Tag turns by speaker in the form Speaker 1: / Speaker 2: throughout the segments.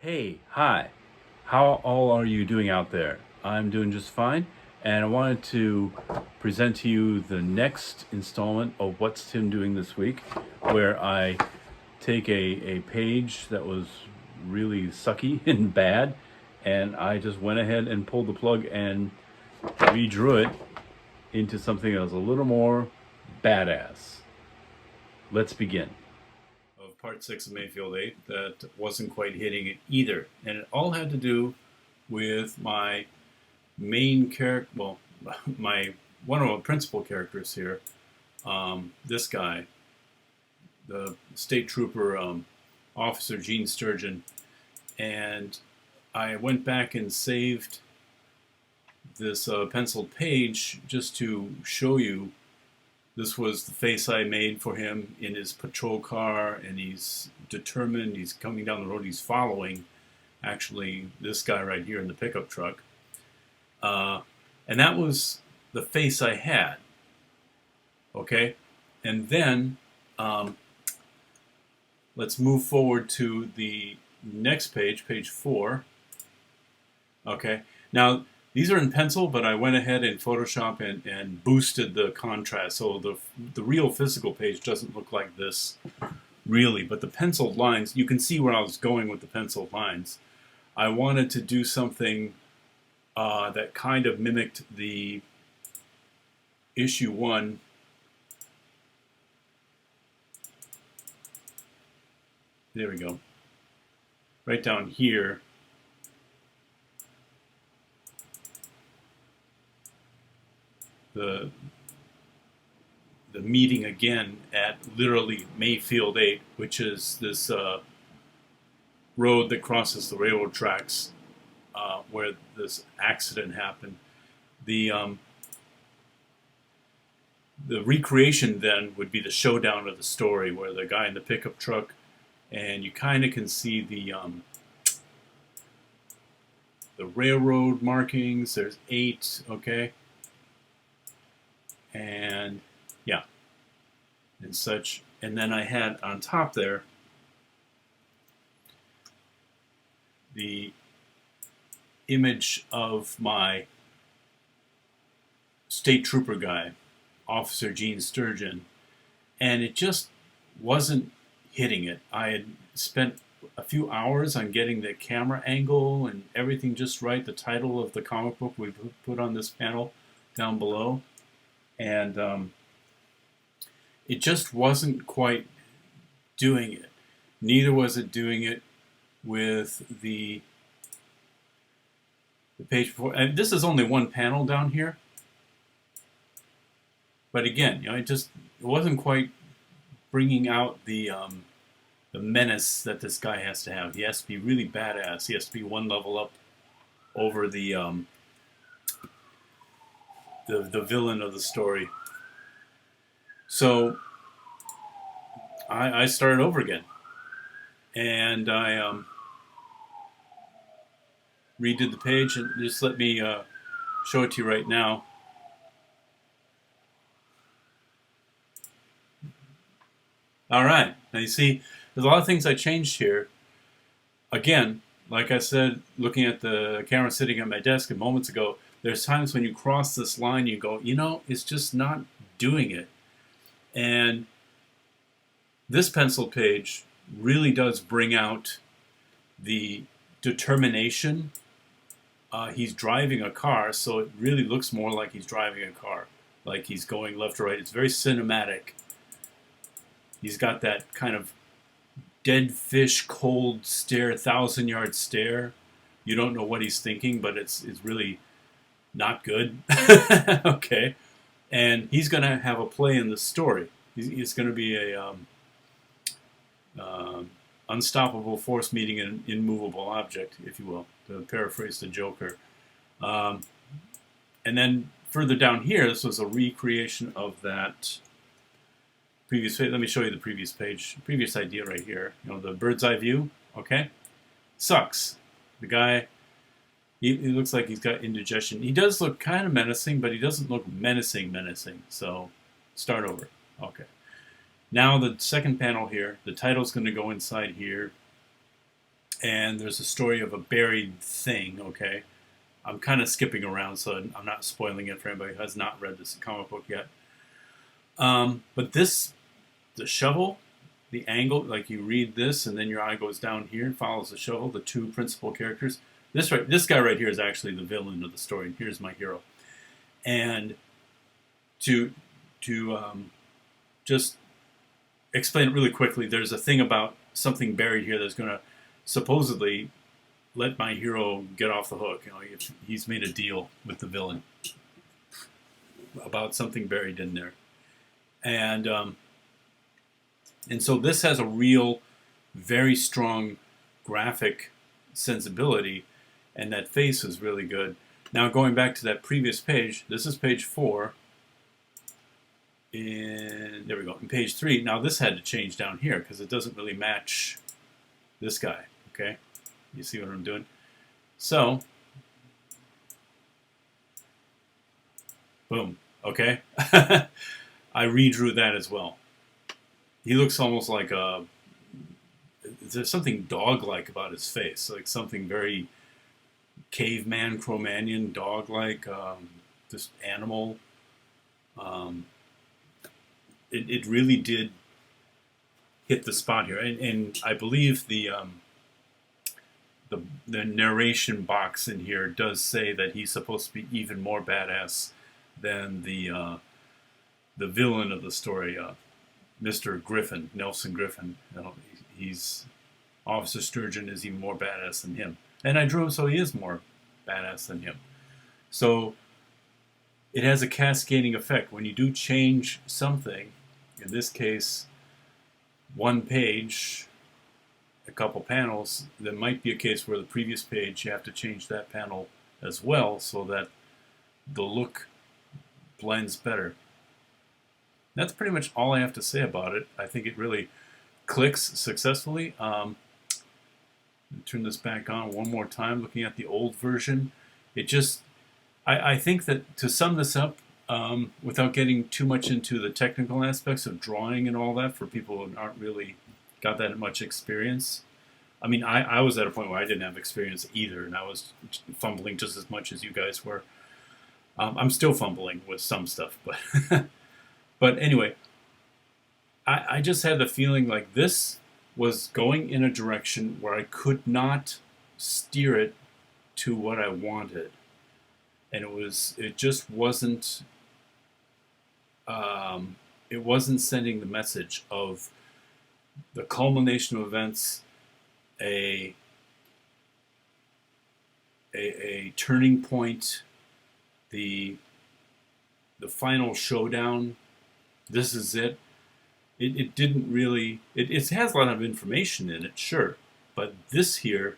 Speaker 1: Hey, hi. How all are you doing out there? I'm doing just fine, and I wanted to present to you the next installment of What's Tim Doing This Week, where I take a page that was really sucky and bad, and I just went ahead and pulled the plug and redrew it into something that was a little more badass. Let's begin. Of part 6 of Mayfield 8 that wasn't quite hitting it either. And it all had to do with my main character, well, my one of my principal characters here, this guy, the state trooper officer Gene Sturgeon. And I went back and saved this penciled page just to show you. This was the face I made for him in his patrol car, and he's determined. He's coming down the road. He's following, actually, this guy right here in the pickup truck. And that was the face I had. Okay? And then, let's move forward to the next page, page 4. Okay? Now, these are in pencil, but I went ahead in Photoshop and boosted the contrast. So the real physical page doesn't look like this, really. But the penciled lines, you can see where I was going with the penciled lines. I wanted to do something that kind of mimicked the issue 1. There we go. Right down here. The meeting again at literally Mayfield 8, which is this road that crosses the railroad tracks where this accident happened. The recreation then would be the showdown of the story, where the guy in the pickup truck, and you kind of can see the railroad markings. There's 8, okay. And yeah, and such. And then I had on top there the image of my state trooper guy, Officer Gene Sturgeon, and it just wasn't hitting it. I had spent a few hours on getting the camera angle and everything just right, the title of the comic book we put on this panel down below. And it just wasn't quite doing it. Neither was it doing it with the page before. And this is only one panel down here. But again, it wasn't quite bringing out the menace that this guy has to have. He has to be really badass. He has to be one level up over the villain of the story. So I started over again, and I redid the page, and just let me show it to you right now. All right, now you see there's a lot of things I changed here. Again, like I said, looking at the camera sitting at my desk moments ago, there's times when you cross this line, you go, it's just not doing it. And this pencil page really does bring out the determination. He's driving a car, so it really looks more like he's driving a car, like he's going left or right. It's very cinematic. He's got that kind of dead fish, cold stare, 1,000-yard stare. You don't know what he's thinking, but it's really not good. Okay. And he's going to have a play in the story. He's going to be a unstoppable force meeting an immovable object, if you will, to paraphrase the Joker. And then further down here, this was a recreation of that previous page. Let me show you the previous page, previous idea right here. The bird's eye view, okay? Sucks. The guy, he looks like he's got indigestion. He does look kind of menacing, but he doesn't look menacing. So start over. Okay. Now the second panel here, the title's going to go inside here. and there's a story of a buried thing, okay? I'm kind of skipping around, so I'm not spoiling it for anybody who has not read this comic book yet. But the shovel, the angle, like you read this and then your eye goes down here and follows the shovel, the two principal characters. This guy right here is actually the villain of the story, and here's my hero. And to just explain it really quickly, there's a thing about something buried here that's going to supposedly let my hero get off the hook. You know, he's made a deal with the villain about something buried in there, and so this has a real, very strong graphic sensibility, and that face is really good. Now going back to that previous page, this is page 4. And there we go, in page 3. Now this had to change down here because it doesn't really match this guy, okay? You see what I'm doing? So, boom, okay? I redrew that as well. He looks almost like there's something dog-like about his face, like something very caveman, Cro-Magnon, dog-like, this animal. It really did hit the spot here, and I believe the narration box in here does say that he's supposed to be even more badass than the villain of the story, Mr. Griffin, Nelson Griffin. You know, he's Officer Sturgeon is even more badass than him, and I drew him so he is more badass than him. So it has a cascading effect when you do change something. In this case, one page, a couple panels, there might be a case where the previous page you have to change that panel as well so that the look blends better. That's pretty much all I have to say about it. I think it really clicks successfully. Turn this back on one more time, looking at the old version. It just, I think that to sum this up, without getting too much into the technical aspects of drawing and all that for people who aren't really got that much experience. I mean, I was at a point where I didn't have experience either, and I was fumbling just as much as you guys were. I'm still fumbling with some stuff, but but anyway, I just had the feeling like this was going in a direction where I could not steer it to what I wanted, and it just wasn't. It wasn't sending the message of the culmination of events, a turning point, the final showdown. This is it. It didn't really. It has a lot of information in it, sure, but this here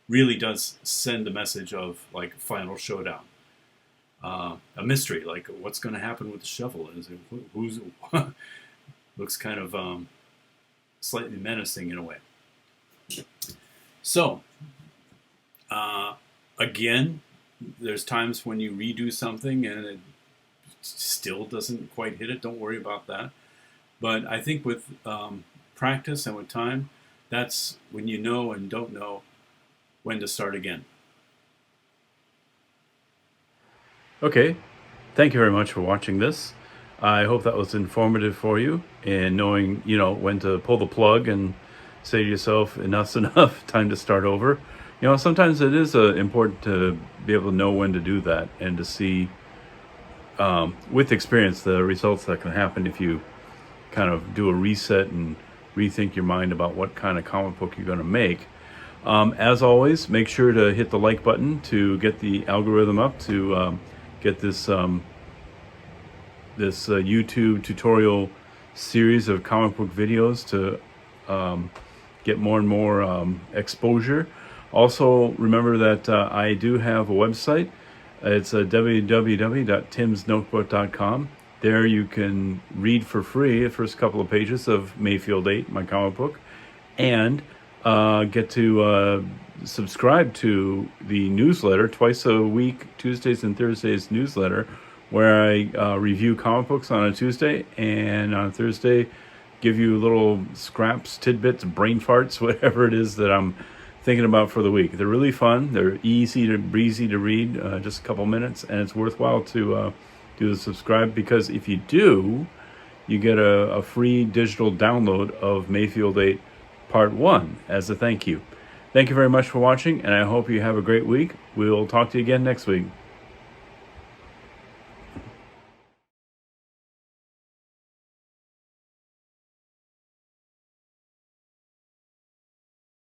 Speaker 1: really does send the message of like final showdown. A mystery, like what's going to happen with the shovel. Is it, who's looks kind of slightly menacing in a way. So, again, there's times when you redo something and it still doesn't quite hit it. Don't worry about that. But I think with practice and with time, that's when you know and don't know when to start again. Okay, thank you very much for watching this. I hope that was informative for you in knowing, when to pull the plug and say to yourself, enough's enough, time to start over. Sometimes it is important to be able to know when to do that and to see, with experience, the results that can happen if you kind of do a reset and rethink your mind about what kind of comic book you're going to make. As always, make sure to hit the like button to get the algorithm up to get this YouTube tutorial series of comic book videos to get more and more exposure. Also, remember that I do have a website. It's www.timsnotebook.com. There you can read for free the first couple of pages of Mayfield 8, my comic book, and get to subscribe to the newsletter twice a week, Tuesdays and Thursdays newsletter, where I review comic books on a Tuesday, and on Thursday give you little scraps, tidbits, brain farts, whatever it is that I'm thinking about for the week. They're really fun. They're breezy to read, just a couple minutes, and it's worthwhile to do the subscribe, because if you do, you get a free digital download of Mayfield 8 Part 1 as a thank you. Thank you very much for watching, and I hope you have a great week. We'll talk to you again next week.